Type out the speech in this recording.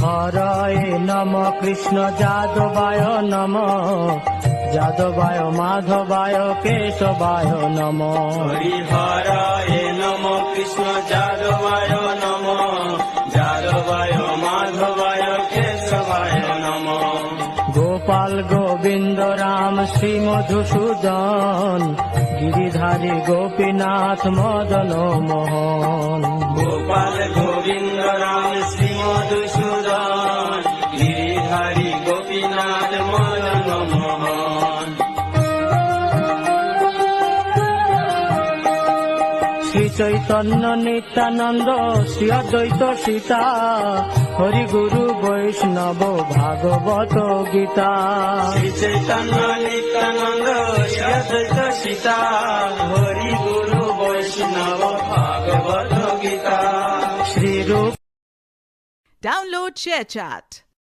হরায় নম কৃষ্ণ যাদবায় নম যাদবায় মাধবায় কেশবায় নম হরিহরায় নম কৃষ্ণ যাদবায় নম যাদবায় মাধবায় কেশবায় নম গোপাল গোবিন্দ রাম শ্রী মধুসূদন গিরিধারী গোপীনাথ মদন মোহন গোপাল গোবিন্দ রাম শ্রী মধুসূদন গিরিধারী গোপীনাথ মদন মোহন শ্রী চৈতন্য নিত্যানন্দ শ্রী অদ্বৈত সীতা হরি গুরু বৈষ্ণব ভাগবত গীতা শ্রী চৈতন্য নিত্যানন্দ শ্রী অদ্বৈত সীতা হরি গুরু বৈষ্ণব ভাগবত গীতা শ্রী রূপ Download ShareChat.